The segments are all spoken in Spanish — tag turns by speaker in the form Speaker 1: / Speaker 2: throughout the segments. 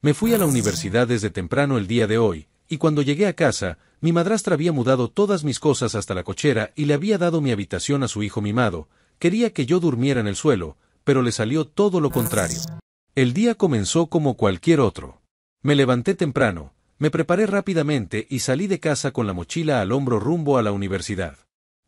Speaker 1: Me fui a la universidad desde temprano el día de hoy, y cuando llegué a casa, mi madrastra había mudado todas mis cosas hasta la cochera y le había dado mi habitación a su hijo mimado. Quería que yo durmiera en el suelo, pero le salió todo lo contrario. El día comenzó como cualquier otro. Me levanté temprano, me preparé rápidamente y salí de casa con la mochila al hombro rumbo a la universidad.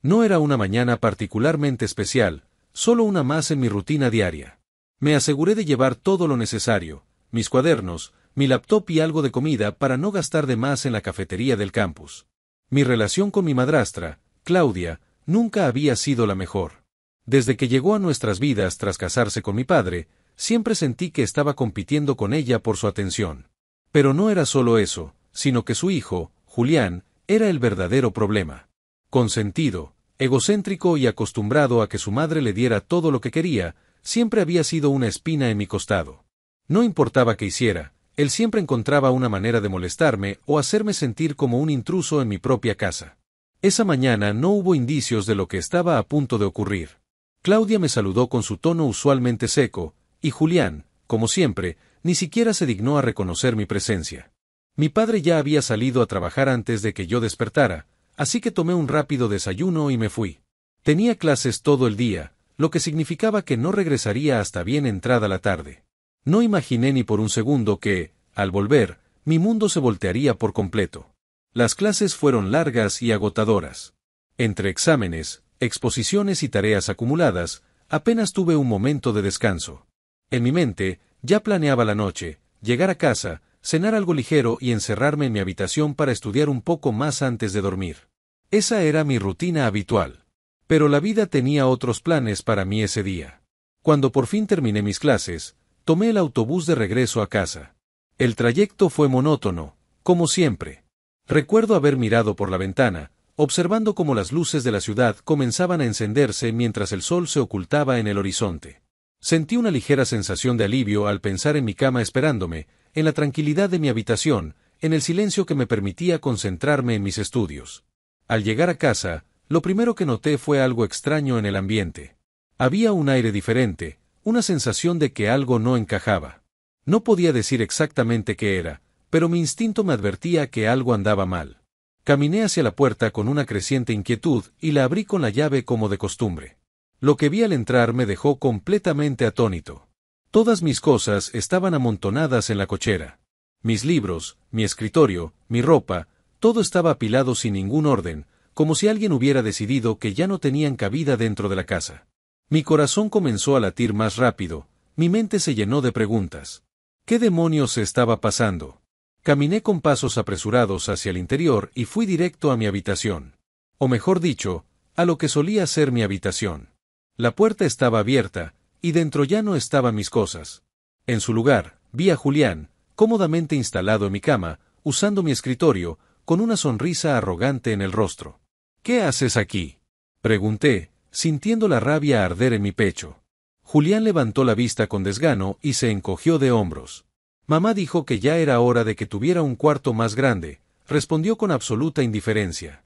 Speaker 1: No era una mañana particularmente especial, solo una más en mi rutina diaria. Me aseguré de llevar todo lo necesario, mis cuadernos, mi laptop y algo de comida para no gastar de más en la cafetería del campus. Mi relación con mi madrastra, Claudia, nunca había sido la mejor. Desde que llegó a nuestras vidas tras casarse con mi padre, siempre sentí que estaba compitiendo con ella por su atención. Pero no era solo eso, sino que su hijo, Julián, era el verdadero problema. Consentido, egocéntrico y acostumbrado a que su madre le diera todo lo que quería, siempre había sido una espina en mi costado. No importaba qué hiciera, él siempre encontraba una manera de molestarme o hacerme sentir como un intruso en mi propia casa. Esa mañana no hubo indicios de lo que estaba a punto de ocurrir. Claudia me saludó con su tono usualmente seco, y Julián, como siempre, ni siquiera se dignó a reconocer mi presencia. Mi padre ya había salido a trabajar antes de que yo despertara, así que tomé un rápido desayuno y me fui. Tenía clases todo el día, lo que significaba que no regresaría hasta bien entrada la tarde. No imaginé ni por un segundo que, al volver, mi mundo se voltearía por completo. Las clases fueron largas y agotadoras. Entre exámenes, exposiciones y tareas acumuladas, apenas tuve un momento de descanso. En mi mente, ya planeaba la noche, llegar a casa, cenar algo ligero y encerrarme en mi habitación para estudiar un poco más antes de dormir. Esa era mi rutina habitual. Pero la vida tenía otros planes para mí ese día. Cuando por fin terminé mis clases, tomé el autobús de regreso a casa. El trayecto fue monótono, como siempre. Recuerdo haber mirado por la ventana, observando cómo las luces de la ciudad comenzaban a encenderse mientras el sol se ocultaba en el horizonte. Sentí una ligera sensación de alivio al pensar en mi cama esperándome, en la tranquilidad de mi habitación, en el silencio que me permitía concentrarme en mis estudios. Al llegar a casa, lo primero que noté fue algo extraño en el ambiente. Había un aire diferente, una sensación de que algo no encajaba. No podía decir exactamente qué era, pero mi instinto me advertía que algo andaba mal. Caminé hacia la puerta con una creciente inquietud y la abrí con la llave como de costumbre. Lo que vi al entrar me dejó completamente atónito. Todas mis cosas estaban amontonadas en la cochera. Mis libros, mi escritorio, mi ropa, todo estaba apilado sin ningún orden, como si alguien hubiera decidido que ya no tenían cabida dentro de la casa. Mi corazón comenzó a latir más rápido, mi mente se llenó de preguntas. ¿Qué demonios estaba pasando? Caminé con pasos apresurados hacia el interior y fui directo a mi habitación. O mejor dicho, a lo que solía ser mi habitación. La puerta estaba abierta, y dentro ya no estaban mis cosas. En su lugar, vi a Julián, cómodamente instalado en mi cama, usando mi escritorio, con una sonrisa arrogante en el rostro. ¿Qué haces aquí?, pregunté, sintiendo la rabia arder en mi pecho. Julián levantó la vista con desgano y se encogió de hombros. Mamá dijo que ya era hora de que tuviera un cuarto más grande, respondió con absoluta indiferencia.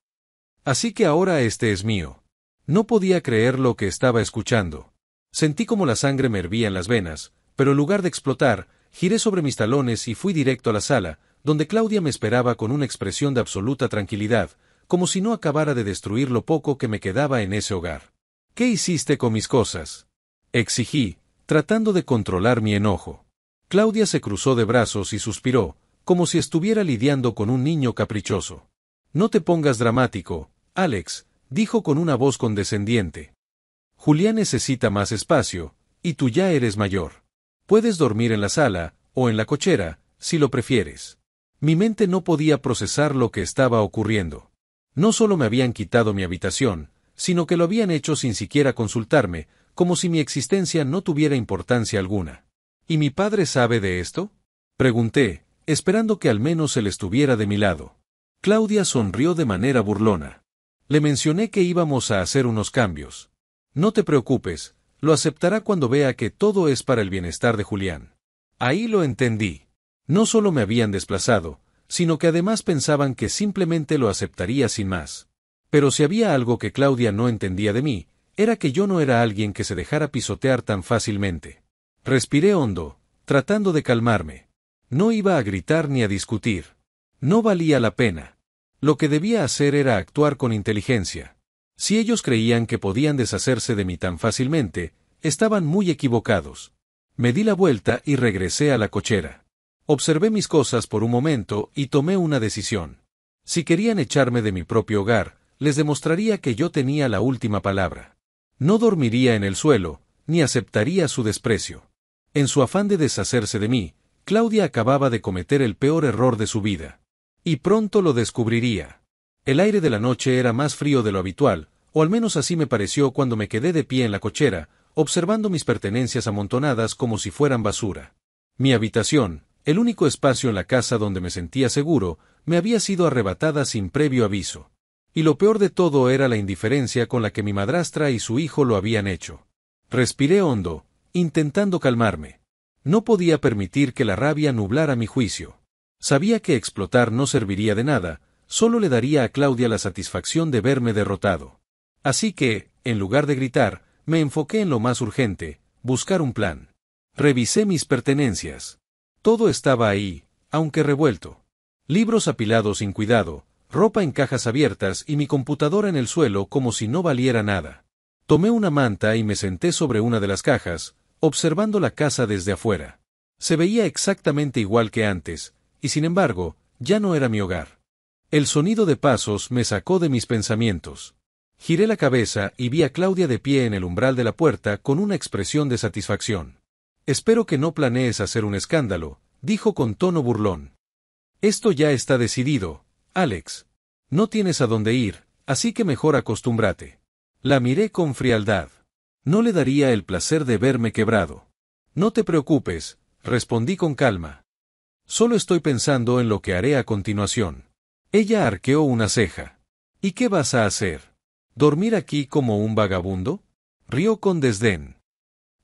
Speaker 1: Así que ahora este es mío. No podía creer lo que estaba escuchando. Sentí como la sangre me hervía en las venas, pero en lugar de explotar, giré sobre mis talones y fui directo a la sala, donde Claudia me esperaba con una expresión de absoluta tranquilidad, como si no acabara de destruir lo poco que me quedaba en ese hogar. ¿Qué hiciste con mis cosas?, exigí, tratando de controlar mi enojo. Claudia se cruzó de brazos y suspiró, como si estuviera lidiando con un niño caprichoso. No te pongas dramático, Alex, dijo con una voz condescendiente. Julián necesita más espacio, y tú ya eres mayor. Puedes dormir en la sala, o en la cochera, si lo prefieres. Mi mente no podía procesar lo que estaba ocurriendo. No solo me habían quitado mi habitación, sino que lo habían hecho sin siquiera consultarme, como si mi existencia no tuviera importancia alguna. ¿Y mi padre sabe de esto?, pregunté, esperando que al menos él estuviera de mi lado. Claudia sonrió de manera burlona. Le mencioné que íbamos a hacer unos cambios. No te preocupes, lo aceptará cuando vea que todo es para el bienestar de Julián. Ahí lo entendí. No solo me habían desplazado, sino que además pensaban que simplemente lo aceptaría sin más. Pero si había algo que Claudia no entendía de mí, era que yo no era alguien que se dejara pisotear tan fácilmente. Respiré hondo, tratando de calmarme. No iba a gritar ni a discutir. No valía la pena. Lo que debía hacer era actuar con inteligencia. Si ellos creían que podían deshacerse de mí tan fácilmente, estaban muy equivocados. Me di la vuelta y regresé a la cochera. Observé mis cosas por un momento y tomé una decisión. Si querían echarme de mi propio hogar, les demostraría que yo tenía la última palabra. No dormiría en el suelo, ni aceptaría su desprecio. En su afán de deshacerse de mí, Claudia acababa de cometer el peor error de su vida. Y pronto lo descubriría. El aire de la noche era más frío de lo habitual, o al menos así me pareció cuando me quedé de pie en la cochera, observando mis pertenencias amontonadas como si fueran basura. Mi habitación, el único espacio en la casa donde me sentía seguro, me había sido arrebatada sin previo aviso. Y lo peor de todo era la indiferencia con la que mi madrastra y su hijo lo habían hecho. Respiré hondo, intentando calmarme. No podía permitir que la rabia nublara mi juicio. Sabía que explotar no serviría de nada, solo le daría a Claudia la satisfacción de verme derrotado. Así que, en lugar de gritar, me enfoqué en lo más urgente, buscar un plan. Revisé mis pertenencias. Todo estaba ahí, aunque revuelto. Libros apilados sin cuidado, ropa en cajas abiertas y mi computadora en el suelo como si no valiera nada. Tomé una manta y me senté sobre una de las cajas, observando la casa desde afuera. Se veía exactamente igual que antes, y sin embargo, ya no era mi hogar. El sonido de pasos me sacó de mis pensamientos. Giré la cabeza y vi a Claudia de pie en el umbral de la puerta con una expresión de satisfacción. «Espero que no planees hacer un escándalo», dijo con tono burlón. «Esto ya está decidido, Alex. No tienes a dónde ir, así que mejor acostúmbrate». La miré con frialdad. No le daría el placer de verme quebrado. «No te preocupes», respondí con calma. «Solo estoy pensando en lo que haré a continuación». Ella arqueó una ceja. «¿Y qué vas a hacer? ¿Dormir aquí como un vagabundo?». Rió con desdén.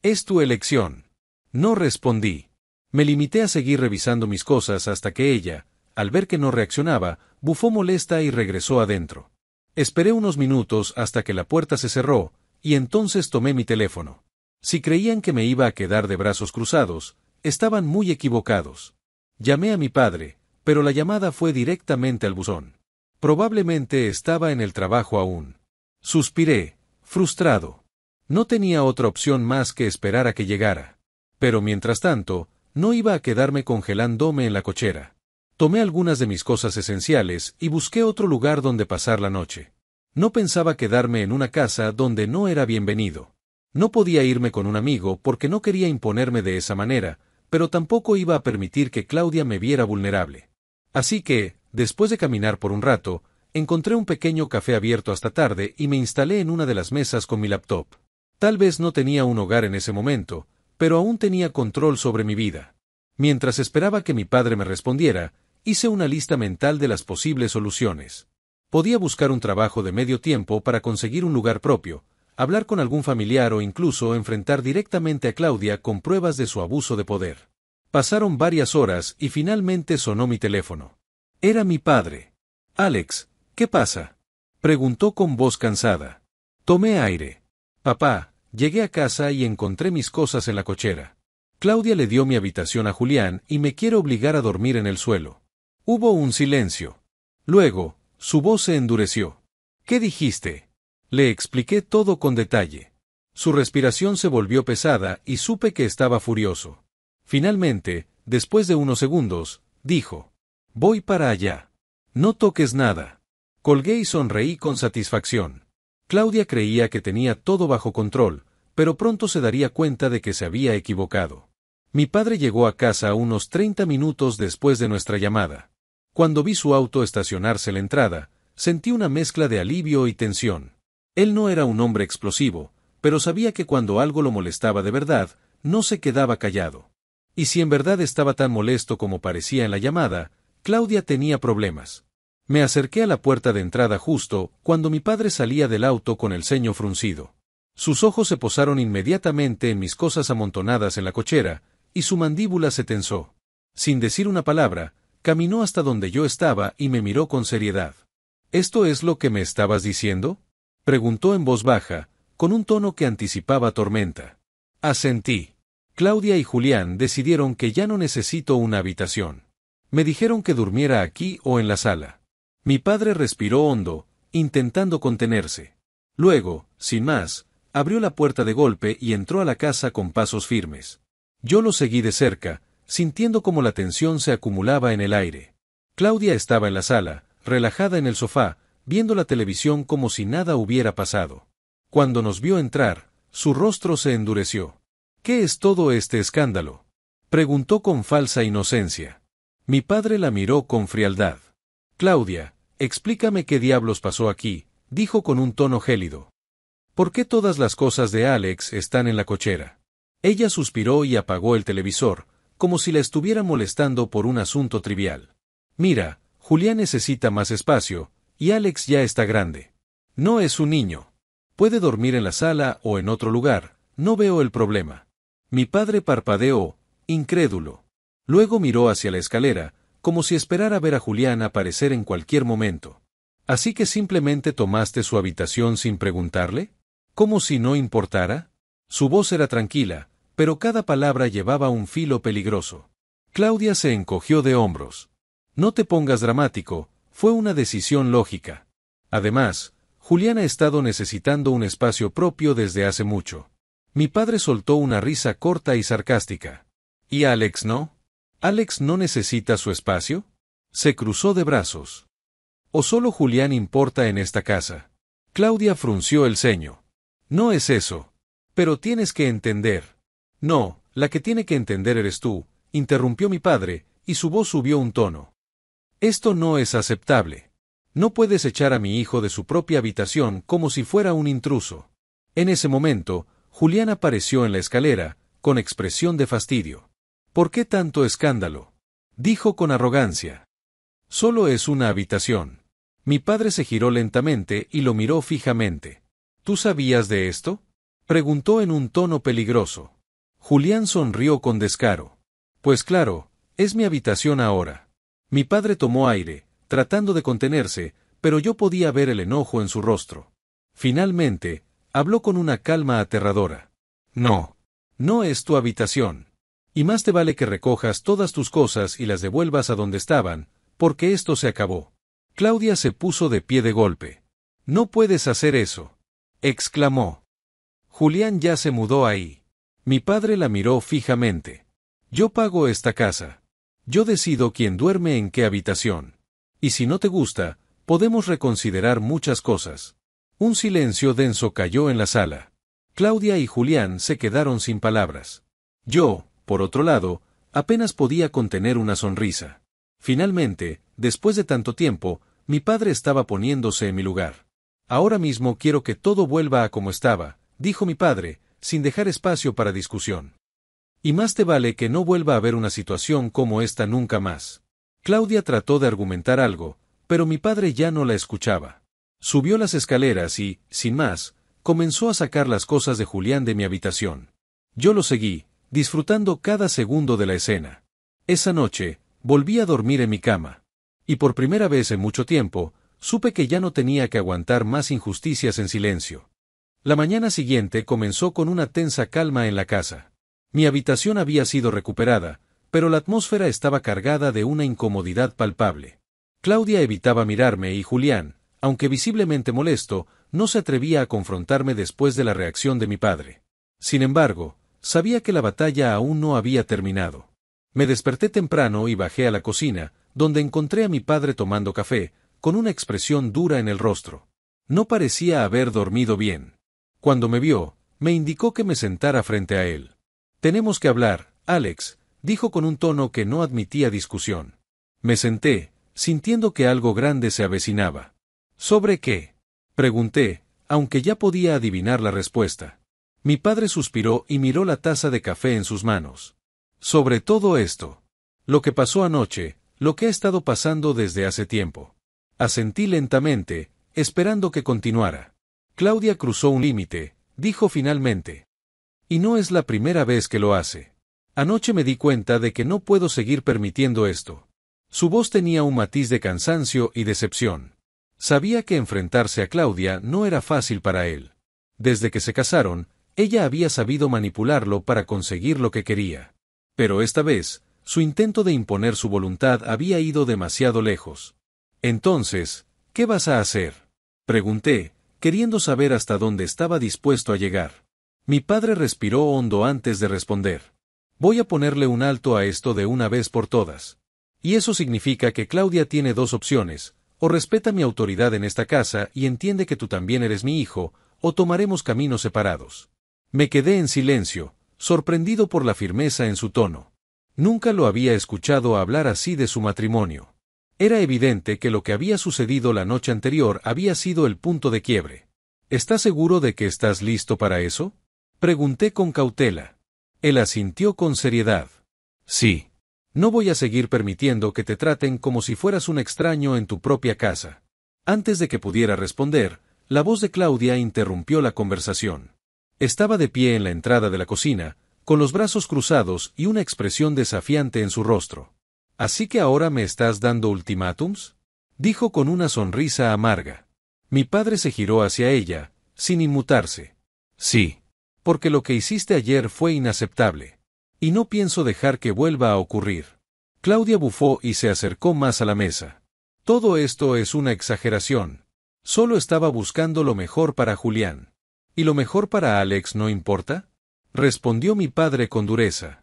Speaker 1: «Es tu elección». No respondí. Me limité a seguir revisando mis cosas hasta que ella, al ver que no reaccionaba, bufó molesta y regresó adentro. Esperé unos minutos hasta que la puerta se cerró, y entonces tomé mi teléfono. Si creían que me iba a quedar de brazos cruzados, estaban muy equivocados. Llamé a mi padre, pero la llamada fue directamente al buzón. Probablemente estaba en el trabajo aún. Suspiré, frustrado. No tenía otra opción más que esperar a que llegara. Pero mientras tanto, no iba a quedarme congelándome en la cochera. Tomé algunas de mis cosas esenciales y busqué otro lugar donde pasar la noche. No pensaba quedarme en una casa donde no era bienvenido. No podía irme con un amigo porque no quería imponerme de esa manera, pero tampoco iba a permitir que Claudia me viera vulnerable. Así que, después de caminar por un rato, encontré un pequeño café abierto hasta tarde y me instalé en una de las mesas con mi laptop. Tal vez no tenía un hogar en ese momento, pero aún tenía control sobre mi vida. Mientras esperaba que mi padre me respondiera, hice una lista mental de las posibles soluciones. Podía buscar un trabajo de medio tiempo para conseguir un lugar propio, hablar con algún familiar o incluso enfrentar directamente a Claudia con pruebas de su abuso de poder. Pasaron varias horas y finalmente sonó mi teléfono. Era mi padre. «Alex, ¿qué pasa?», preguntó con voz cansada. Tomé aire. «Papá, llegué a casa y encontré mis cosas en la cochera. Claudia le dio mi habitación a Julián y me quiere obligar a dormir en el suelo». Hubo un silencio. Luego, su voz se endureció. «¿Qué dijiste?». Le expliqué todo con detalle. Su respiración se volvió pesada y supe que estaba furioso. Finalmente, después de unos segundos, dijo: «Voy para allá. No toques nada». Colgué y sonreí con satisfacción. Claudia creía que tenía todo bajo control, pero pronto se daría cuenta de que se había equivocado. Mi padre llegó a casa unos 30 minutos después de nuestra llamada. Cuando vi su auto estacionarse en la entrada, sentí una mezcla de alivio y tensión. Él no era un hombre explosivo, pero sabía que cuando algo lo molestaba de verdad, no se quedaba callado. Y si en verdad estaba tan molesto como parecía en la llamada, Claudia tenía problemas. Me acerqué a la puerta de entrada justo cuando mi padre salía del auto con el ceño fruncido. Sus ojos se posaron inmediatamente en mis cosas amontonadas en la cochera, y su mandíbula se tensó. Sin decir una palabra, caminó hasta donde yo estaba y me miró con seriedad. «¿Esto es lo que me estabas diciendo?», preguntó en voz baja, con un tono que anticipaba tormenta. Asentí. Claudia y Julián decidieron que ya no necesito una habitación. Me dijeron que durmiera aquí o en la sala. Mi padre respiró hondo, intentando contenerse. Luego, sin más, abrió la puerta de golpe y entró a la casa con pasos firmes. Yo lo seguí de cerca, sintiendo como la tensión se acumulaba en el aire. Claudia estaba en la sala, relajada en el sofá, viendo la televisión como si nada hubiera pasado. Cuando nos vio entrar, su rostro se endureció. ¿Qué es todo este escándalo?, preguntó con falsa inocencia. Mi padre la miró con frialdad. Claudia, explícame qué diablos pasó aquí, dijo con un tono gélido. ¿Por qué todas las cosas de Alex están en la cochera? Ella suspiró y apagó el televisor, como si la estuviera molestando por un asunto trivial. Mira, Julián necesita más espacio, y Alex ya está grande. No es un niño. Puede dormir en la sala o en otro lugar, no veo el problema. Mi padre parpadeó, incrédulo. Luego miró hacia la escalera, como si esperara ver a Julián aparecer en cualquier momento. ¿Así que simplemente tomaste su habitación sin preguntarle? ¿Como si no importara? Su voz era tranquila, pero cada palabra llevaba un filo peligroso. Claudia se encogió de hombros. No te pongas dramático, fue una decisión lógica. Además, Julián ha estado necesitando un espacio propio desde hace mucho. Mi padre soltó una risa corta y sarcástica. ¿Y Alex no? ¿Alex no necesita su espacio? Se cruzó de brazos. ¿O solo Julián importa en esta casa? Claudia frunció el ceño. No es eso. Pero tienes que entender. No, la que tiene que entender eres tú, interrumpió mi padre, y su voz subió un tono. Esto no es aceptable. No puedes echar a mi hijo de su propia habitación como si fuera un intruso. En ese momento, Julián apareció en la escalera, con expresión de fastidio. ¿Por qué tanto escándalo?, dijo con arrogancia. Solo es una habitación. Mi padre se giró lentamente y lo miró fijamente. ¿Tú sabías de esto?, preguntó en un tono peligroso. Julián sonrió con descaro. Pues claro, es mi habitación ahora. Mi padre tomó aire, tratando de contenerse, pero yo podía ver el enojo en su rostro. Finalmente, habló con una calma aterradora. No. No es tu habitación. Y más te vale que recojas todas tus cosas y las devuelvas a donde estaban, porque esto se acabó. Claudia se puso de pie de golpe. No puedes hacer eso, exclamó. Julián ya se mudó ahí. Mi padre la miró fijamente. Yo pago esta casa. Yo decido quién duerme en qué habitación. Y si no te gusta, podemos reconsiderar muchas cosas. Un silencio denso cayó en la sala. Claudia y Julián se quedaron sin palabras. Yo, por otro lado, apenas podía contener una sonrisa. Finalmente, después de tanto tiempo, mi padre estaba poniéndose en mi lugar. Ahora mismo quiero que todo vuelva a como estaba, dijo mi padre, sin dejar espacio para discusión. Y más te vale que no vuelva a haber una situación como esta nunca más. Claudia trató de argumentar algo, pero mi padre ya no la escuchaba. Subió las escaleras y, sin más, comenzó a sacar las cosas de Julián de mi habitación. Yo lo seguí, disfrutando cada segundo de la escena. Esa noche, volví a dormir en mi cama. Y por primera vez en mucho tiempo, supe que ya no tenía que aguantar más injusticias en silencio. La mañana siguiente comenzó con una tensa calma en la casa. Mi habitación había sido recuperada, pero la atmósfera estaba cargada de una incomodidad palpable. Claudia evitaba mirarme y Julián, aunque visiblemente molesto, no se atrevía a confrontarme después de la reacción de mi padre. Sin embargo, sabía que la batalla aún no había terminado. Me desperté temprano y bajé a la cocina, donde encontré a mi padre tomando café, con una expresión dura en el rostro. No parecía haber dormido bien. Cuando me vio, me indicó que me sentara frente a él. Tenemos que hablar, Alex, dijo con un tono que no admitía discusión. Me senté, sintiendo que algo grande se avecinaba. ¿Sobre qué?, pregunté, aunque ya podía adivinar la respuesta. Mi padre suspiró y miró la taza de café en sus manos. Sobre todo esto. Lo que pasó anoche, lo que ha estado pasando desde hace tiempo. Asentí lentamente, esperando que continuara. Claudia cruzó un límite, dijo finalmente. Y no es la primera vez que lo hace. Anoche me di cuenta de que no puedo seguir permitiendo esto. Su voz tenía un matiz de cansancio y decepción. Sabía que enfrentarse a Claudia no era fácil para él. Desde que se casaron, Ella había sabido manipularlo para conseguir lo que quería. Pero esta vez, su intento de imponer su voluntad había ido demasiado lejos. Entonces, ¿qué vas a hacer? Pregunté, queriendo saber hasta dónde estaba dispuesto a llegar. Mi padre respiró hondo antes de responder. Voy a ponerle un alto a esto de una vez por todas. Y eso significa que Claudia tiene dos opciones: o respeta mi autoridad en esta casa y entiende que tú también eres mi hijo, o tomaremos caminos separados. Me quedé en silencio, sorprendido por la firmeza en su tono. Nunca lo había escuchado hablar así de su matrimonio. Era evidente que lo que había sucedido la noche anterior había sido el punto de quiebre. ¿Estás seguro de que estás listo para eso? Pregunté con cautela. Él asintió con seriedad. Sí. No voy a seguir permitiendo que te traten como si fueras un extraño en tu propia casa. Antes de que pudiera responder, la voz de Claudia interrumpió la conversación. Estaba de pie en la entrada de la cocina, con los brazos cruzados y una expresión desafiante en su rostro. ¿Así que ahora me estás dando ultimátums?, dijo con una sonrisa amarga. Mi padre se giró hacia ella, sin inmutarse. Sí. Porque lo que hiciste ayer fue inaceptable. Y no pienso dejar que vuelva a ocurrir. Claudia bufó y se acercó más a la mesa. Todo esto es una exageración. Solo estaba buscando lo mejor para Julián. ¿Y lo mejor para Alex no importa?, respondió mi padre con dureza.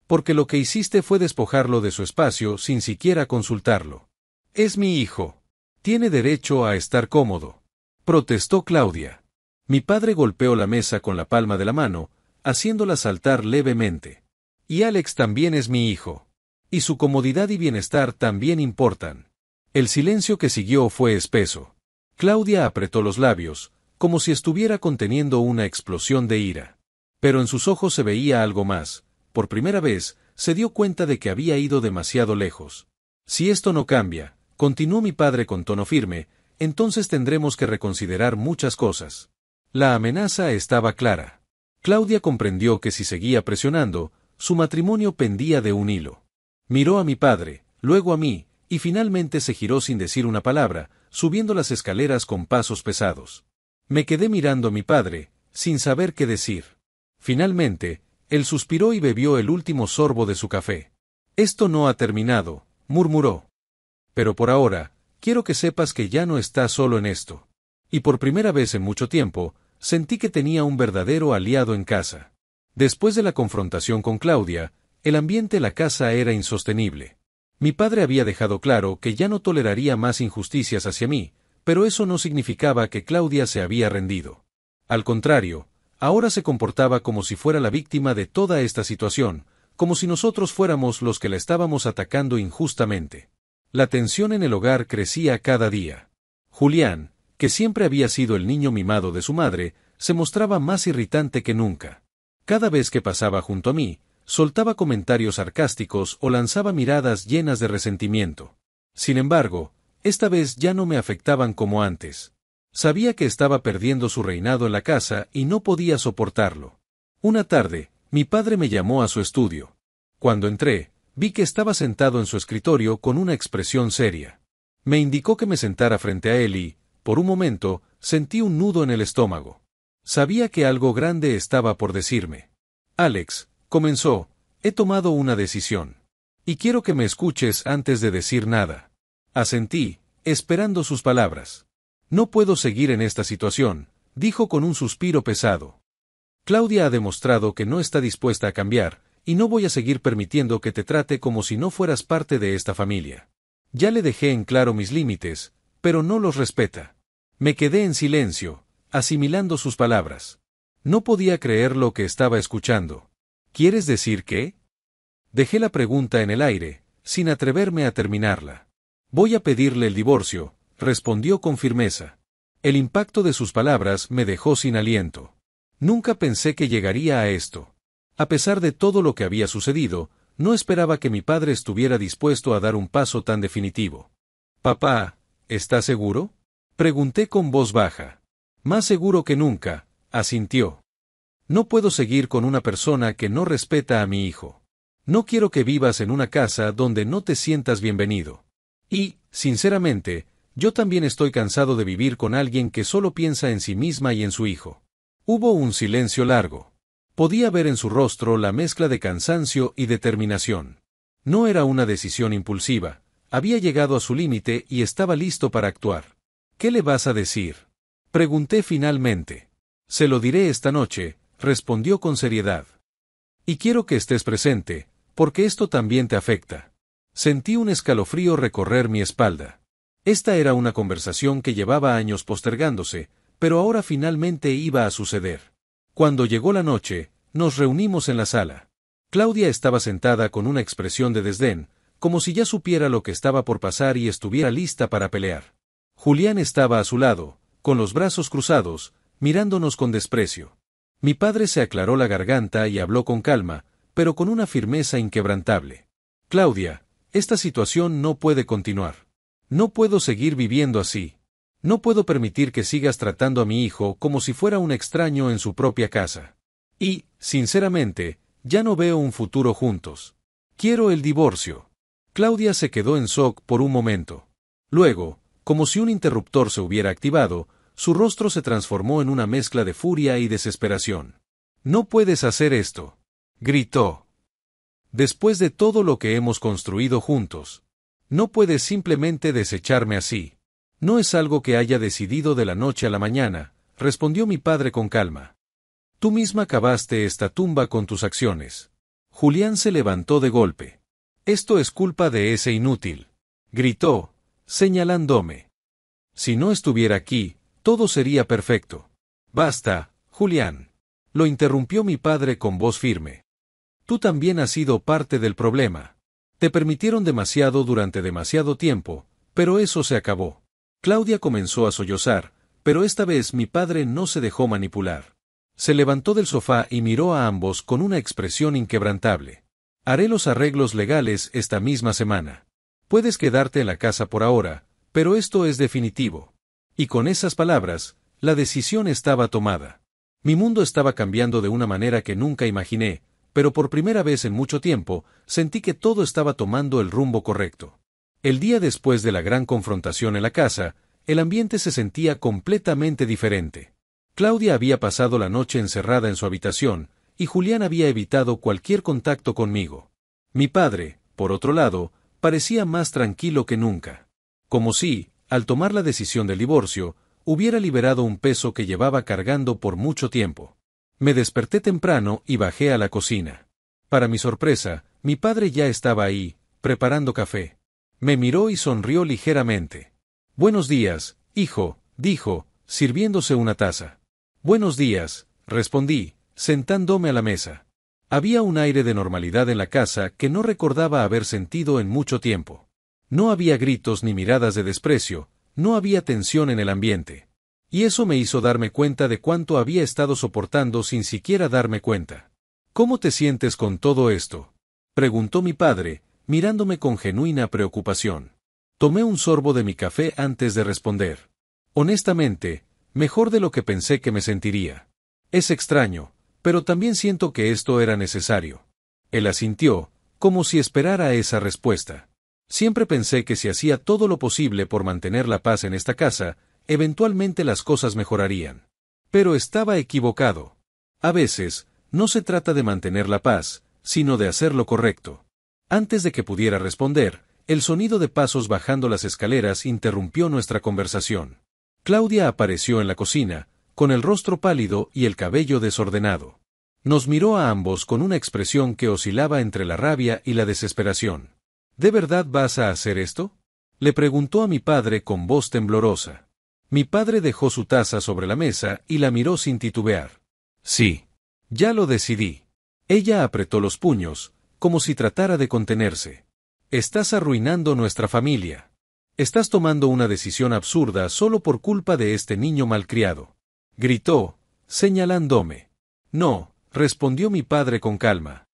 Speaker 1: Porque lo que hiciste fue despojarlo de su espacio sin siquiera consultarlo. Es mi hijo. Tiene derecho a estar cómodo, protestó Claudia. Mi padre golpeó la mesa con la palma de la mano, haciéndola saltar levemente. Y Alex también es mi hijo. Y su comodidad y bienestar también importan. El silencio que siguió fue espeso. Claudia apretó los labios, como si estuviera conteniendo una explosión de ira. Pero en sus ojos se veía algo más. Por primera vez, se dio cuenta de que había ido demasiado lejos. Si esto no cambia, continuó mi padre con tono firme, entonces tendremos que reconsiderar muchas cosas. La amenaza estaba clara. Claudia comprendió que si seguía presionando, su matrimonio pendía de un hilo. Miró a mi padre, luego a mí, y finalmente se giró sin decir una palabra, subiendo las escaleras con pasos pesados. Me quedé mirando a mi padre, sin saber qué decir. Finalmente, él suspiró y bebió el último sorbo de su café. Esto no ha terminado, murmuró. Pero por ahora, quiero que sepas que ya no estás solo en esto. Y por primera vez en mucho tiempo, sentí que tenía un verdadero aliado en casa. Después de la confrontación con Claudia, el ambiente en la casa era insostenible. Mi padre había dejado claro que ya no toleraría más injusticias hacia mí, pero eso no significaba que Claudia se había rendido. Al contrario, ahora se comportaba como si fuera la víctima de toda esta situación, como si nosotros fuéramos los que la estábamos atacando injustamente. La tensión en el hogar crecía cada día. Julián, que siempre había sido el niño mimado de su madre, se mostraba más irritante que nunca. Cada vez que pasaba junto a mí, soltaba comentarios sarcásticos o lanzaba miradas llenas de resentimiento. Sin embargo, esta vez ya no me afectaban como antes. Sabía que estaba perdiendo su reinado en la casa y no podía soportarlo. Una tarde, mi padre me llamó a su estudio. Cuando entré, vi que estaba sentado en su escritorio con una expresión seria. Me indicó que me sentara frente a él y, por un momento, sentí un nudo en el estómago. Sabía que algo grande estaba por decirme. Alex, comenzó, he tomado una decisión. Y quiero que me escuches antes de decir nada. Asentí, esperando sus palabras. No puedo seguir en esta situación, dijo con un suspiro pesado. Claudia ha demostrado que no está dispuesta a cambiar, y no voy a seguir permitiendo que te trate como si no fueras parte de esta familia. Ya le dejé en claro mis límites, pero no los respeta. Me quedé en silencio, asimilando sus palabras. No podía creer lo que estaba escuchando. ¿Quieres decir qué? Dejé la pregunta en el aire, sin atreverme a terminarla. Voy a pedirle el divorcio, respondió con firmeza. El impacto de sus palabras me dejó sin aliento. Nunca pensé que llegaría a esto. A pesar de todo lo que había sucedido, no esperaba que mi padre estuviera dispuesto a dar un paso tan definitivo. Papá, ¿estás seguro?, pregunté con voz baja. Más seguro que nunca, asintió. No puedo seguir con una persona que no respeta a mi hijo. No quiero que vivas en una casa donde no te sientas bienvenido. Y, sinceramente, yo también estoy cansado de vivir con alguien que solo piensa en sí misma y en su hijo. Hubo un silencio largo. Podía ver en su rostro la mezcla de cansancio y determinación. No era una decisión impulsiva, había llegado a su límite y estaba listo para actuar. ¿Qué le vas a decir? Pregunté finalmente. Se lo diré esta noche, respondió con seriedad. Y quiero que estés presente, porque esto también te afecta. Sentí un escalofrío recorrer mi espalda. Esta era una conversación que llevaba años postergándose, pero ahora finalmente iba a suceder. Cuando llegó la noche, nos reunimos en la sala. Claudia estaba sentada con una expresión de desdén, como si ya supiera lo que estaba por pasar y estuviera lista para pelear. Julián estaba a su lado, con los brazos cruzados, mirándonos con desprecio. Mi padre se aclaró la garganta y habló con calma, pero con una firmeza inquebrantable. Claudia, esta situación no puede continuar. No puedo seguir viviendo así. No puedo permitir que sigas tratando a mi hijo como si fuera un extraño en su propia casa. Y, sinceramente, ya no veo un futuro juntos. Quiero el divorcio. Claudia se quedó en shock por un momento. Luego, como si un interruptor se hubiera activado, su rostro se transformó en una mezcla de furia y desesperación. «No puedes hacer esto», gritó. «Después de todo lo que hemos construido juntos. No puedes simplemente desecharme así». «No es algo que haya decidido de la noche a la mañana», respondió mi padre con calma. «Tú misma cavaste esta tumba con tus acciones». Julián se levantó de golpe. «Esto es culpa de ese inútil», gritó, señalándome. «Si no estuviera aquí, todo sería perfecto». «Basta, Julián», lo interrumpió mi padre con voz firme. «Tú también has sido parte del problema. Te permitieron demasiado durante demasiado tiempo, pero eso se acabó». Claudia comenzó a sollozar, pero esta vez mi padre no se dejó manipular. Se levantó del sofá y miró a ambos con una expresión inquebrantable. «Haré los arreglos legales esta misma semana. Puedes quedarte en la casa por ahora, pero esto es definitivo». Y con esas palabras, la decisión estaba tomada. Mi mundo estaba cambiando de una manera que nunca imaginé, pero por primera vez en mucho tiempo, sentí que todo estaba tomando el rumbo correcto. El día después de la gran confrontación en la casa, el ambiente se sentía completamente diferente. Claudia había pasado la noche encerrada en su habitación, y Julián había evitado cualquier contacto conmigo. Mi padre, por otro lado, parecía más tranquilo que nunca. Como si, al tomar la decisión del divorcio, hubiera liberado un peso que llevaba cargando por mucho tiempo. Me desperté temprano y bajé a la cocina. Para mi sorpresa, mi padre ya estaba ahí, preparando café. Me miró y sonrió ligeramente. «Buenos días, hijo», dijo, sirviéndose una taza. «Buenos días», respondí, sentándome a la mesa. Había un aire de normalidad en la casa que no recordaba haber sentido en mucho tiempo. No había gritos ni miradas de desprecio, no había tensión en el ambiente. Y eso me hizo darme cuenta de cuánto había estado soportando sin siquiera darme cuenta. «¿Cómo te sientes con todo esto?», preguntó mi padre, mirándome con genuina preocupación. Tomé un sorbo de mi café antes de responder. «Honestamente, mejor de lo que pensé que me sentiría. Es extraño, pero también siento que esto era necesario». Él asintió, como si esperara esa respuesta. Siempre pensé que si hacía todo lo posible por mantener la paz en esta casa, eventualmente las cosas mejorarían. Pero estaba equivocado. A veces, no se trata de mantener la paz, sino de hacer lo correcto. Antes de que pudiera responder, el sonido de pasos bajando las escaleras interrumpió nuestra conversación. Claudia apareció en la cocina, con el rostro pálido y el cabello desordenado. Nos miró a ambos con una expresión que oscilaba entre la rabia y la desesperación. «¿De verdad vas a hacer esto?», le preguntó a mi padre con voz temblorosa. Mi padre dejó su taza sobre la mesa y la miró sin titubear. «Sí. Ya lo decidí». Ella apretó los puños, como si tratara de contenerse. «Estás arruinando nuestra familia. Estás tomando una decisión absurda solo por culpa de este niño malcriado», gritó, señalándome. «No», respondió mi padre con calma.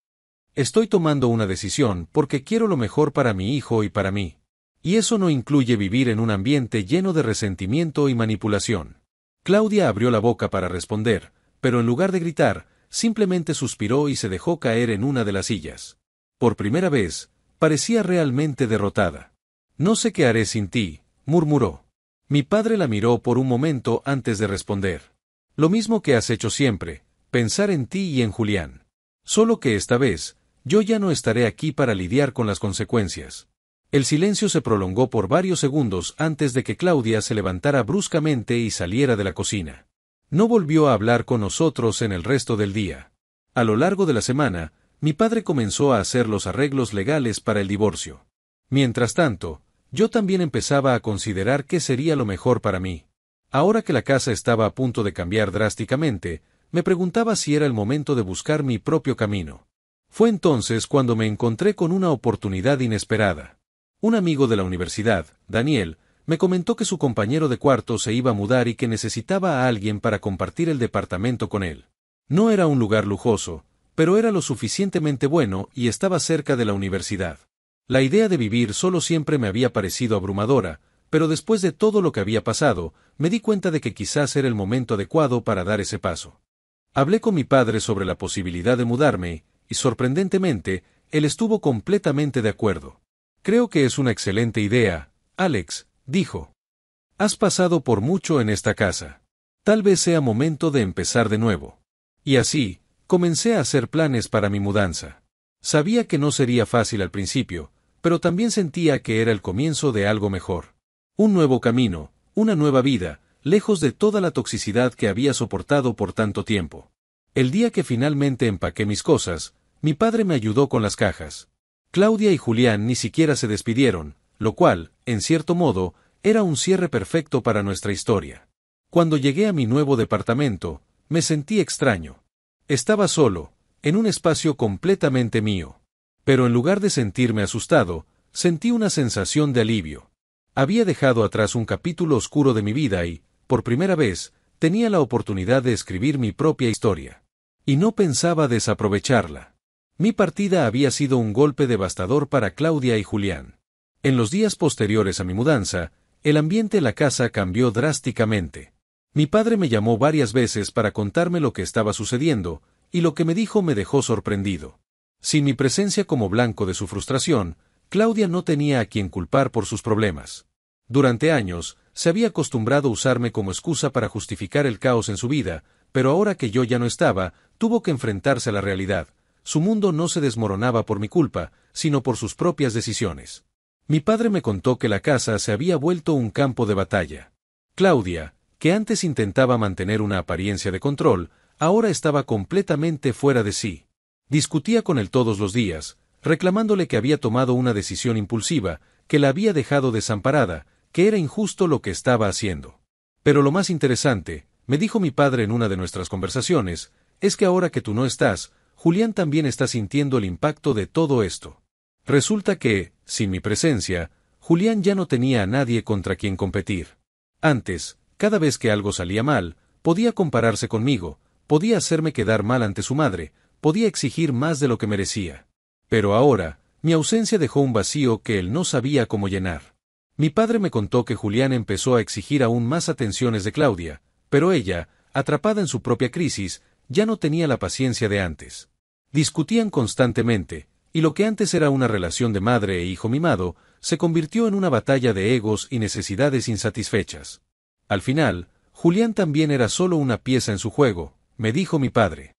Speaker 1: «Estoy tomando una decisión porque quiero lo mejor para mi hijo y para mí. Y eso no incluye vivir en un ambiente lleno de resentimiento y manipulación». Claudia abrió la boca para responder, pero en lugar de gritar, simplemente suspiró y se dejó caer en una de las sillas. Por primera vez, parecía realmente derrotada. «No sé qué haré sin ti», murmuró. Mi padre la miró por un momento antes de responder. Lo mismo que has hecho siempre, pensar en ti y en Julián. Solo que esta vez, yo ya no estaré aquí para lidiar con las consecuencias. El silencio se prolongó por varios segundos antes de que Claudia se levantara bruscamente y saliera de la cocina. No volvió a hablar con nosotros en el resto del día. A lo largo de la semana, mi padre comenzó a hacer los arreglos legales para el divorcio. Mientras tanto, yo también empezaba a considerar qué sería lo mejor para mí. Ahora que la casa estaba a punto de cambiar drásticamente, me preguntaba si era el momento de buscar mi propio camino. Fue entonces cuando me encontré con una oportunidad inesperada. Un amigo de la universidad, Daniel, me comentó que su compañero de cuarto se iba a mudar y que necesitaba a alguien para compartir el departamento con él. No era un lugar lujoso, pero era lo suficientemente bueno y estaba cerca de la universidad. La idea de vivir solo siempre me había parecido abrumadora, pero después de todo lo que había pasado, me di cuenta de que quizás era el momento adecuado para dar ese paso. Hablé con mi padre sobre la posibilidad de mudarme, y sorprendentemente, él estuvo completamente de acuerdo. Creo que es una excelente idea, Alex, dijo. Has pasado por mucho en esta casa. Tal vez sea momento de empezar de nuevo. Y así, comencé a hacer planes para mi mudanza. Sabía que no sería fácil al principio, pero también sentía que era el comienzo de algo mejor. Un nuevo camino, una nueva vida, lejos de toda la toxicidad que había soportado por tanto tiempo. El día que finalmente empaqué mis cosas, mi padre me ayudó con las cajas. Claudia y Julián ni siquiera se despidieron, lo cual, en cierto modo, era un cierre perfecto para nuestra historia. Cuando llegué a mi nuevo departamento, me sentí extraño. Estaba solo, en un espacio completamente mío. Pero en lugar de sentirme asustado, sentí una sensación de alivio. Había dejado atrás un capítulo oscuro de mi vida y, por primera vez, tenía la oportunidad de escribir mi propia historia. Y no pensaba desaprovecharla. Mi partida había sido un golpe devastador para Claudia y Julián. En los días posteriores a mi mudanza, el ambiente en la casa cambió drásticamente. Mi padre me llamó varias veces para contarme lo que estaba sucediendo, y lo que me dijo me dejó sorprendido. Sin mi presencia como blanco de su frustración, Claudia no tenía a quien culpar por sus problemas. Durante años, se había acostumbrado a usarme como excusa para justificar el caos en su vida, pero ahora que yo ya no estaba, tuvo que enfrentarse a la realidad. Su mundo no se desmoronaba por mi culpa, sino por sus propias decisiones. Mi padre me contó que la casa se había vuelto un campo de batalla. Claudia, que antes intentaba mantener una apariencia de control, ahora estaba completamente fuera de sí. Discutía con él todos los días, reclamándole que había tomado una decisión impulsiva, que la había dejado desamparada, que era injusto lo que estaba haciendo. Pero lo más interesante, me dijo mi padre en una de nuestras conversaciones, es que ahora que tú no estás, Julián también está sintiendo el impacto de todo esto. Resulta que, sin mi presencia, Julián ya no tenía a nadie contra quien competir. Antes, cada vez que algo salía mal, podía compararse conmigo, podía hacerme quedar mal ante su madre, podía exigir más de lo que merecía. Pero ahora, mi ausencia dejó un vacío que él no sabía cómo llenar. Mi padre me contó que Julián empezó a exigir aún más atenciones de Claudia, pero ella, atrapada en su propia crisis, ya no tenía la paciencia de antes. Discutían constantemente, y lo que antes era una relación de madre e hijo mimado, se convirtió en una batalla de egos y necesidades insatisfechas. Al final, Julián también era solo una pieza en su juego, me dijo mi padre.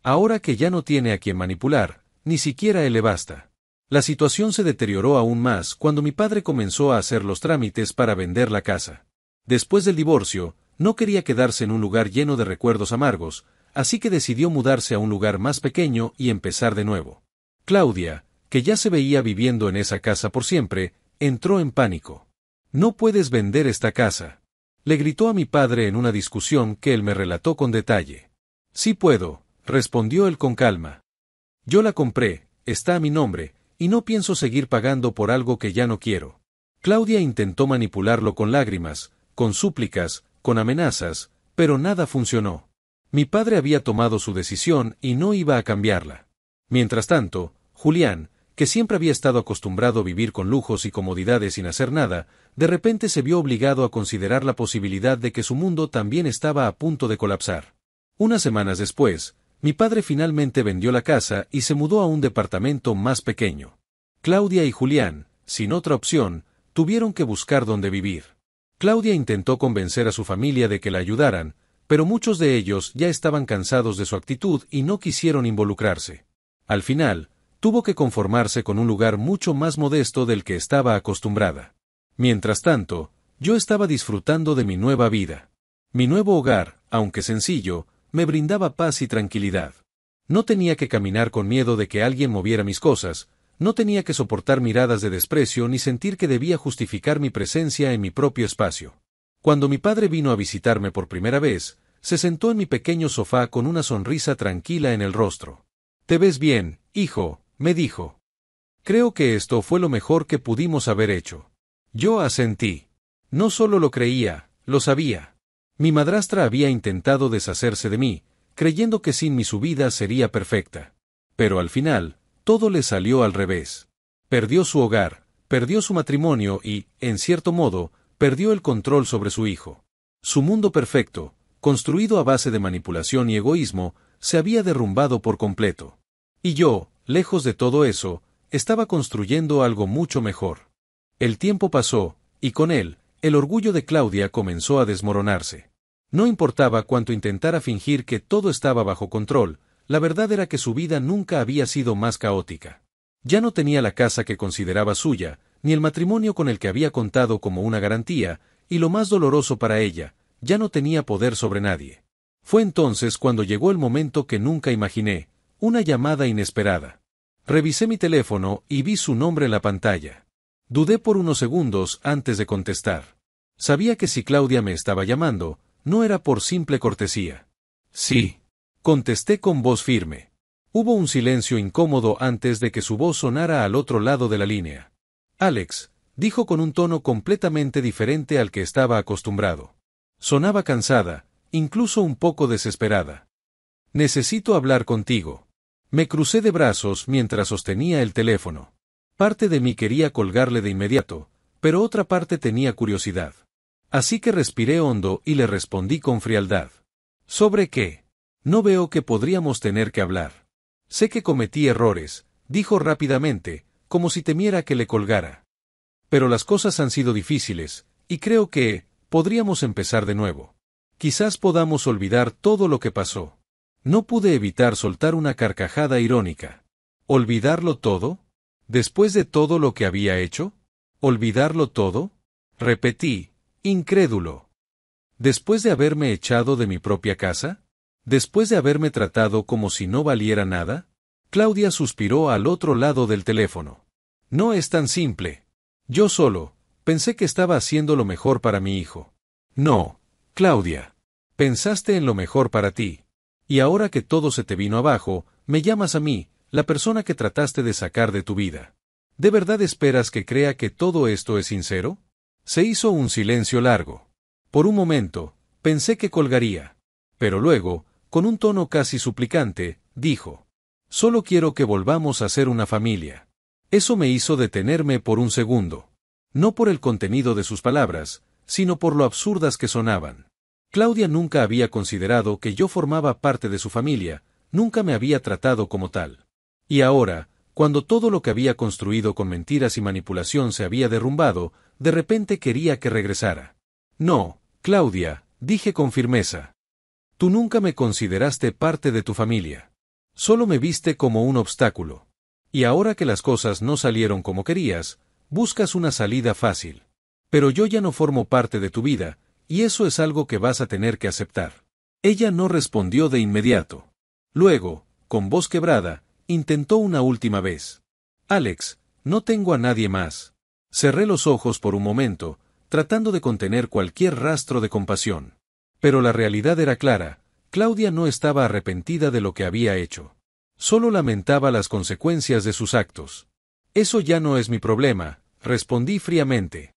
Speaker 1: Ahora que ya no tiene a quien manipular, ni siquiera él le basta. La situación se deterioró aún más cuando mi padre comenzó a hacer los trámites para vender la casa. Después del divorcio, no quería quedarse en un lugar lleno de recuerdos amargos, así que decidió mudarse a un lugar más pequeño y empezar de nuevo. Claudia, que ya se veía viviendo en esa casa por siempre, entró en pánico. «No puedes vender esta casa», le gritó a mi padre en una discusión que él me relató con detalle. «Sí puedo», respondió él con calma. «Yo la compré, está a mi nombre, y no pienso seguir pagando por algo que ya no quiero». Claudia intentó manipularlo con lágrimas, con súplicas, con amenazas, pero nada funcionó. Mi padre había tomado su decisión y no iba a cambiarla. Mientras tanto, Julián, que siempre había estado acostumbrado a vivir con lujos y comodidades sin hacer nada, de repente se vio obligado a considerar la posibilidad de que su mundo también estaba a punto de colapsar. Unas semanas después, mi padre finalmente vendió la casa y se mudó a un departamento más pequeño. Claudia y Julián, sin otra opción, tuvieron que buscar dónde vivir. Claudia intentó convencer a su familia de que la ayudaran, pero muchos de ellos ya estaban cansados de su actitud y no quisieron involucrarse. Al final, tuvo que conformarse con un lugar mucho más modesto del que estaba acostumbrada. Mientras tanto, yo estaba disfrutando de mi nueva vida. Mi nuevo hogar, aunque sencillo, me brindaba paz y tranquilidad. No tenía que caminar con miedo de que alguien moviera mis cosas, no tenía que soportar miradas de desprecio ni sentir que debía justificar mi presencia en mi propio espacio. Cuando mi padre vino a visitarme por primera vez, se sentó en mi pequeño sofá con una sonrisa tranquila en el rostro. «Te ves bien, hijo», me dijo. Creo que esto fue lo mejor que pudimos haber hecho. Yo asentí. No solo lo creía, lo sabía. Mi madrastra había intentado deshacerse de mí, creyendo que sin mí su vida sería perfecta. Pero al final, todo le salió al revés. Perdió su hogar, perdió su matrimonio y, en cierto modo, perdió el control sobre su hijo. Su mundo perfecto, construido a base de manipulación y egoísmo, se había derrumbado por completo. Y yo, lejos de todo eso, estaba construyendo algo mucho mejor. El tiempo pasó, y con él, el orgullo de Claudia comenzó a desmoronarse. No importaba cuánto intentara fingir que todo estaba bajo control, la verdad era que su vida nunca había sido más caótica. Ya no tenía la casa que consideraba suya, ni el matrimonio con el que había contado como una garantía, y lo más doloroso para ella, ya no tenía poder sobre nadie. Fue entonces cuando llegó el momento que nunca imaginé, una llamada inesperada. Revisé mi teléfono y vi su nombre en la pantalla. Dudé por unos segundos antes de contestar. Sabía que si Claudia me estaba llamando, no era por simple cortesía. Sí. Contesté con voz firme. Hubo un silencio incómodo antes de que su voz sonara al otro lado de la línea. Alex, dijo con un tono completamente diferente al que estaba acostumbrado. Sonaba cansada, incluso un poco desesperada. Necesito hablar contigo. Me crucé de brazos mientras sostenía el teléfono. Parte de mí quería colgarle de inmediato, pero otra parte tenía curiosidad. Así que respiré hondo y le respondí con frialdad. ¿Sobre qué? No veo que podríamos tener que hablar. Sé que cometí errores, dijo rápidamente, como si temiera que le colgara. Pero las cosas han sido difíciles, y creo que podríamos empezar de nuevo. Quizás podamos olvidar todo lo que pasó. No pude evitar soltar una carcajada irónica. ¿Olvidarlo todo? ¿Después de todo lo que había hecho? ¿Olvidarlo todo? Repetí, incrédulo. ¿Después de haberme echado de mi propia casa? ¿Después de haberme tratado como si no valiera nada? Claudia suspiró al otro lado del teléfono. No es tan simple. Yo solo pensé que estaba haciendo lo mejor para mi hijo. No, Claudia. Pensaste en lo mejor para ti. Y ahora que todo se te vino abajo, me llamas a mí, la persona que trataste de sacar de tu vida. ¿De verdad esperas que crea que todo esto es sincero? Se hizo un silencio largo. Por un momento, pensé que colgaría. Pero luego, con un tono casi suplicante, dijo: «Solo quiero que volvamos a ser una familia». Eso me hizo detenerme por un segundo. No por el contenido de sus palabras, sino por lo absurdas que sonaban. Claudia nunca había considerado que yo formaba parte de su familia, nunca me había tratado como tal. Y ahora, cuando todo lo que había construido con mentiras y manipulación se había derrumbado, de repente quería que regresara. «No, Claudia», dije con firmeza. «Tú nunca me consideraste parte de tu familia. Solo me viste como un obstáculo. Y ahora que las cosas no salieron como querías, buscas una salida fácil. Pero yo ya no formo parte de tu vida, y eso es algo que vas a tener que aceptar». Ella no respondió de inmediato. Luego, con voz quebrada, intentó una última vez. «Alex, no tengo a nadie más». Cerré los ojos por un momento, tratando de contener cualquier rastro de compasión. Pero la realidad era clara, Claudia no estaba arrepentida de lo que había hecho. Solo lamentaba las consecuencias de sus actos. «Eso ya no es mi problema», respondí fríamente.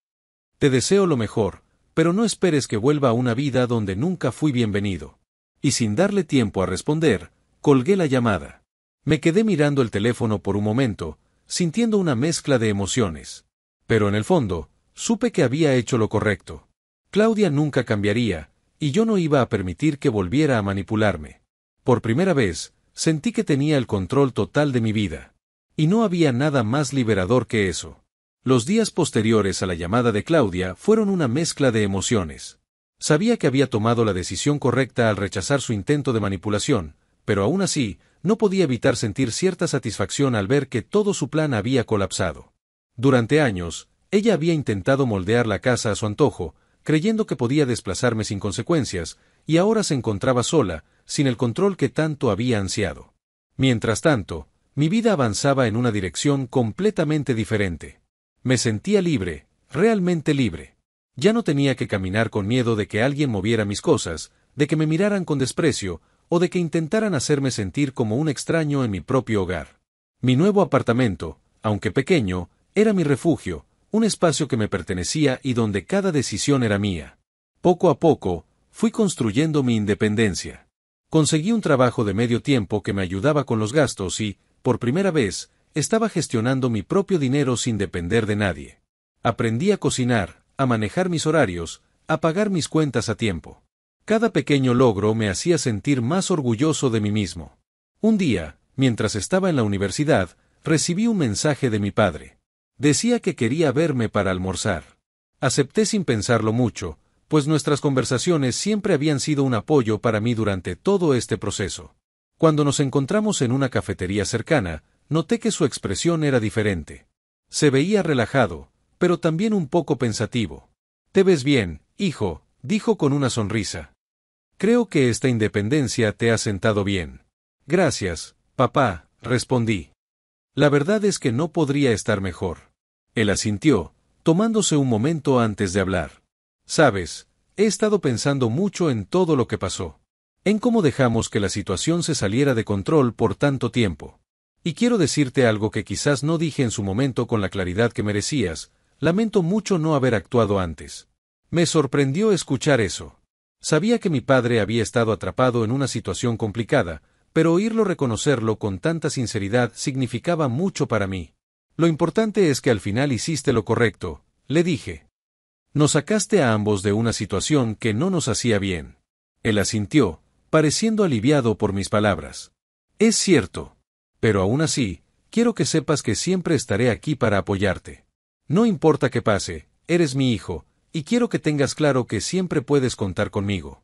Speaker 1: «Te deseo lo mejor, pero no esperes que vuelva a una vida donde nunca fui bienvenido». Y sin darle tiempo a responder, colgué la llamada. Me quedé mirando el teléfono por un momento, sintiendo una mezcla de emociones. Pero en el fondo, supe que había hecho lo correcto. Claudia nunca cambiaría, y yo no iba a permitir que volviera a manipularme. Por primera vez, sentí que tenía el control total de mi vida. Y no había nada más liberador que eso. Los días posteriores a la llamada de Claudia fueron una mezcla de emociones. Sabía que había tomado la decisión correcta al rechazar su intento de manipulación, pero aún así, no podía evitar sentir cierta satisfacción al ver que todo su plan había colapsado. Durante años, ella había intentado moldear la casa a su antojo, creyendo que podía desplazarme sin consecuencias, y ahora se encontraba sola, sin el control que tanto había ansiado. Mientras tanto, mi vida avanzaba en una dirección completamente diferente. Me sentía libre, realmente libre. Ya no tenía que caminar con miedo de que alguien moviera mis cosas, de que me miraran con desprecio, o de que intentaran hacerme sentir como un extraño en mi propio hogar. Mi nuevo apartamento, aunque pequeño, era mi refugio, un espacio que me pertenecía y donde cada decisión era mía. Poco a poco, fui construyendo mi independencia. Conseguí un trabajo de medio tiempo que me ayudaba con los gastos y, por primera vez, estaba gestionando mi propio dinero sin depender de nadie. Aprendí a cocinar, a manejar mis horarios, a pagar mis cuentas a tiempo. Cada pequeño logro me hacía sentir más orgulloso de mí mismo. Un día, mientras estaba en la universidad, recibí un mensaje de mi padre. Decía que quería verme para almorzar. Acepté sin pensarlo mucho, pues nuestras conversaciones siempre habían sido un apoyo para mí durante todo este proceso. Cuando nos encontramos en una cafetería cercana, noté que su expresión era diferente. Se veía relajado, pero también un poco pensativo. «Te ves bien, hijo», dijo con una sonrisa. «Creo que esta independencia te ha sentado bien». «Gracias, papá», respondí. «La verdad es que no podría estar mejor». Él asintió, tomándose un momento antes de hablar. «Sabes, he estado pensando mucho en todo lo que pasó. En cómo dejamos que la situación se saliera de control por tanto tiempo. Y quiero decirte algo que quizás no dije en su momento con la claridad que merecías, lamento mucho no haber actuado antes». Me sorprendió escuchar eso. Sabía que mi padre había estado atrapado en una situación complicada, pero oírlo reconocerlo con tanta sinceridad significaba mucho para mí. «Lo importante es que al final hiciste lo correcto», le dije. «Nos sacaste a ambos de una situación que no nos hacía bien». Él asintió, pareciendo aliviado por mis palabras. «Es cierto. Pero aún así, quiero que sepas que siempre estaré aquí para apoyarte. No importa qué pase, eres mi hijo, y quiero que tengas claro que siempre puedes contar conmigo».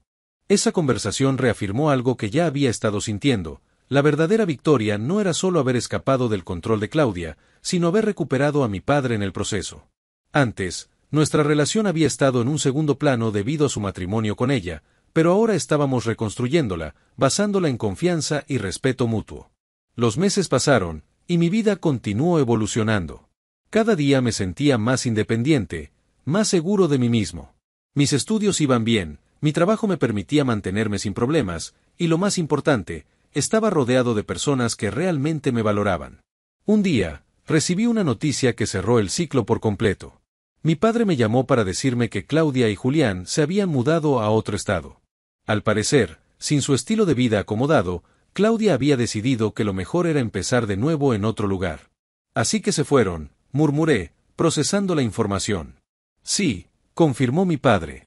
Speaker 1: Esa conversación reafirmó algo que ya había estado sintiendo. La verdadera victoria no era solo haber escapado del control de Claudia, sino haber recuperado a mi padre en el proceso. Antes, nuestra relación había estado en un segundo plano debido a su matrimonio con ella, pero ahora estábamos reconstruyéndola, basándola en confianza y respeto mutuo. Los meses pasaron, y mi vida continuó evolucionando. Cada día me sentía más independiente, más seguro de mí mismo. Mis estudios iban bien, mi trabajo me permitía mantenerme sin problemas, y lo más importante, estaba rodeado de personas que realmente me valoraban. Un día, recibí una noticia que cerró el ciclo por completo. Mi padre me llamó para decirme que Claudia y Julián se habían mudado a otro estado. Al parecer, sin su estilo de vida acomodado, Claudia había decidido que lo mejor era empezar de nuevo en otro lugar. «Así que se fueron», murmuré, procesando la información. «Sí», confirmó mi padre.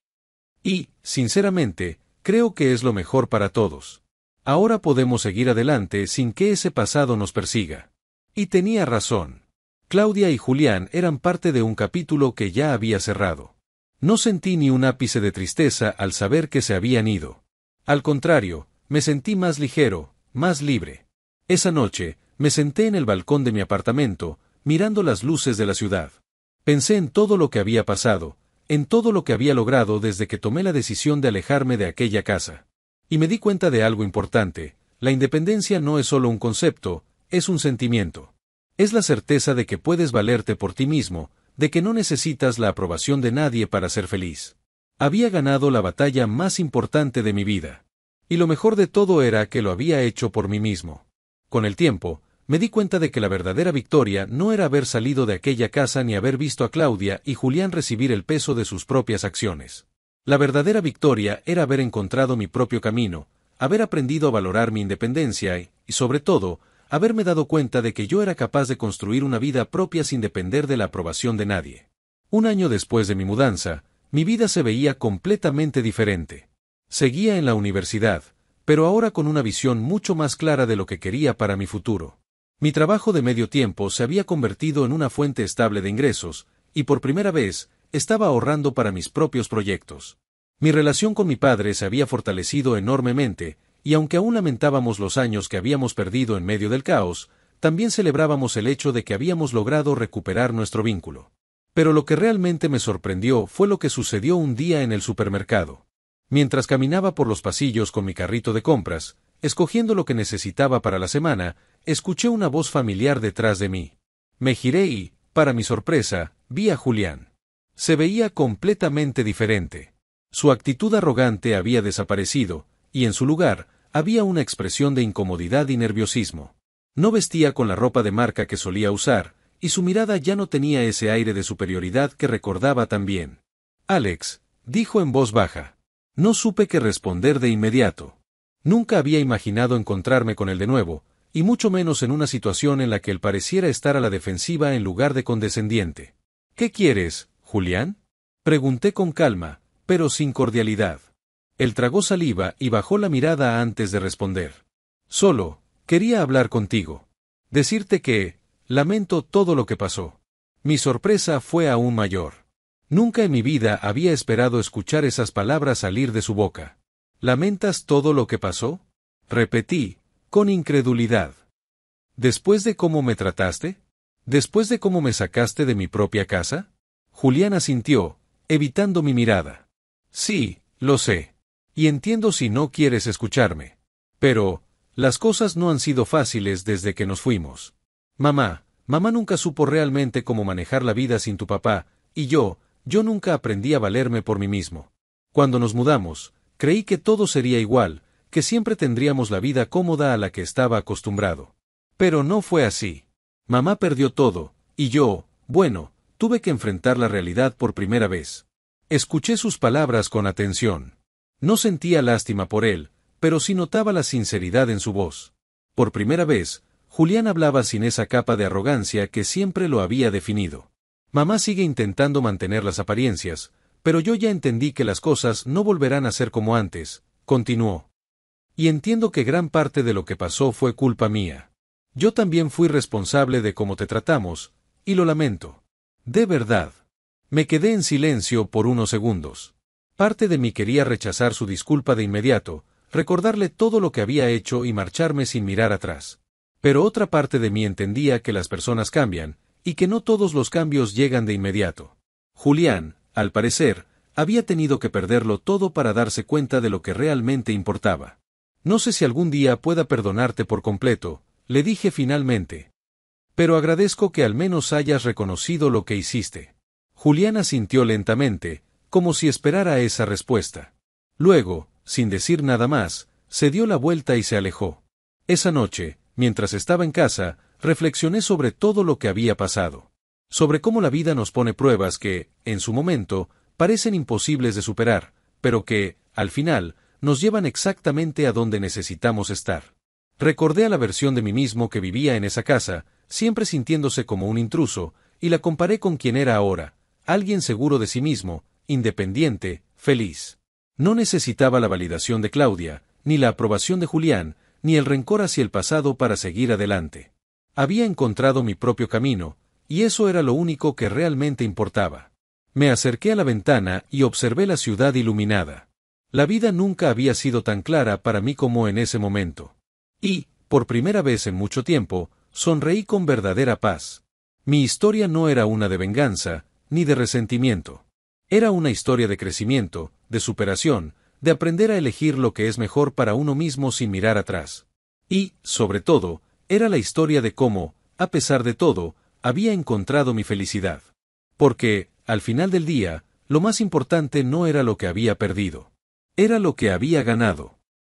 Speaker 1: «Y, sinceramente, creo que es lo mejor para todos. Ahora podemos seguir adelante sin que ese pasado nos persiga». Y tenía razón. Claudia y Julián eran parte de un capítulo que ya había cerrado. No sentí ni un ápice de tristeza al saber que se habían ido. Al contrario, me sentí más ligero, más libre. Esa noche, me senté en el balcón de mi apartamento, mirando las luces de la ciudad. Pensé en todo lo que había pasado, en todo lo que había logrado desde que tomé la decisión de alejarme de aquella casa. Y me di cuenta de algo importante: la independencia no es solo un concepto, es un sentimiento. Es la certeza de que puedes valerte por ti mismo, de que no necesitas la aprobación de nadie para ser feliz. Había ganado la batalla más importante de mi vida. Y lo mejor de todo era que lo había hecho por mí mismo. Con el tiempo, me di cuenta de que la verdadera victoria no era haber salido de aquella casa ni haber visto a Claudia y Julián recibir el peso de sus propias acciones. La verdadera victoria era haber encontrado mi propio camino, haber aprendido a valorar mi independencia y, sobre todo, haberme dado cuenta de que yo era capaz de construir una vida propia sin depender de la aprobación de nadie. Un año después de mi mudanza, mi vida se veía completamente diferente. Seguía en la universidad, pero ahora con una visión mucho más clara de lo que quería para mi futuro. Mi trabajo de medio tiempo se había convertido en una fuente estable de ingresos, y por primera vez, estaba ahorrando para mis propios proyectos. Mi relación con mi padre se había fortalecido enormemente, y aunque aún lamentábamos los años que habíamos perdido en medio del caos, también celebrábamos el hecho de que habíamos logrado recuperar nuestro vínculo. Pero lo que realmente me sorprendió fue lo que sucedió un día en el supermercado. Mientras caminaba por los pasillos con mi carrito de compras, escogiendo lo que necesitaba para la semana, escuché una voz familiar detrás de mí. Me giré y, para mi sorpresa, vi a Julián. Se veía completamente diferente. Su actitud arrogante había desaparecido, y en su lugar, había una expresión de incomodidad y nerviosismo. No vestía con la ropa de marca que solía usar, y su mirada ya no tenía ese aire de superioridad que recordaba tan bien. Alex, dijo en voz baja. No supe qué responder de inmediato. Nunca había imaginado encontrarme con él de nuevo, y mucho menos en una situación en la que él pareciera estar a la defensiva en lugar de condescendiente. ¿Qué quieres, Julián? Pregunté con calma, pero sin cordialidad. Él tragó saliva y bajó la mirada antes de responder. Solo, quería hablar contigo. Decirte que, lamento todo lo que pasó. Mi sorpresa fue aún mayor. Nunca en mi vida había esperado escuchar esas palabras salir de su boca. ¿Lamentas todo lo que pasó? Repetí, con incredulidad. ¿Después de cómo me trataste? ¿Después de cómo me sacaste de mi propia casa? Julián asintió, evitando mi mirada. Sí, lo sé. Y entiendo si no quieres escucharme. Pero, las cosas no han sido fáciles desde que nos fuimos. Mamá nunca supo realmente cómo manejar la vida sin tu papá, y yo nunca aprendí a valerme por mí mismo. Cuando nos mudamos, creí que todo sería igual, que siempre tendríamos la vida cómoda a la que estaba acostumbrado. Pero no fue así. Mamá perdió todo, y yo, tuve que enfrentar la realidad por primera vez. Escuché sus palabras con atención. No sentía lástima por él, pero sí notaba la sinceridad en su voz. Por primera vez, Julián hablaba sin esa capa de arrogancia que siempre lo había definido. Mamá sigue intentando mantener las apariencias, pero yo ya entendí que las cosas no volverán a ser como antes, continuó. Y entiendo que gran parte de lo que pasó fue culpa mía. Yo también fui responsable de cómo te tratamos, y lo lamento. De verdad. Me quedé en silencio por unos segundos. Parte de mí quería rechazar su disculpa de inmediato, recordarle todo lo que había hecho y marcharme sin mirar atrás. Pero otra parte de mí entendía que las personas cambian, y que no todos los cambios llegan de inmediato. Julián, al parecer, había tenido que perderlo todo para darse cuenta de lo que realmente importaba. No sé si algún día pueda perdonarte por completo, le dije finalmente. Pero agradezco que al menos hayas reconocido lo que hiciste. Julián asintió lentamente, como si esperara esa respuesta. Luego, sin decir nada más, se dio la vuelta y se alejó. Esa noche, mientras estaba en casa, reflexioné sobre todo lo que había pasado. Sobre cómo la vida nos pone pruebas que, en su momento, parecen imposibles de superar, pero que, al final, nos llevan exactamente a donde necesitamos estar. Recordé a la versión de mí mismo que vivía en esa casa, siempre sintiéndose como un intruso, y la comparé con quien era ahora, alguien seguro de sí mismo, independiente, feliz. No necesitaba la validación de Claudia, ni la aprobación de Julián, ni el rencor hacia el pasado para seguir adelante. Había encontrado mi propio camino, y eso era lo único que realmente importaba. Me acerqué a la ventana y observé la ciudad iluminada. La vida nunca había sido tan clara para mí como en ese momento. Y, por primera vez en mucho tiempo, sonreí con verdadera paz. Mi historia no era una de venganza, ni de resentimiento. Era una historia de crecimiento, de superación, de aprender a elegir lo que es mejor para uno mismo sin mirar atrás. Y, sobre todo, era la historia de cómo, a pesar de todo, había encontrado mi felicidad. Porque, al final del día, lo más importante no era lo que había perdido. Era lo que había ganado.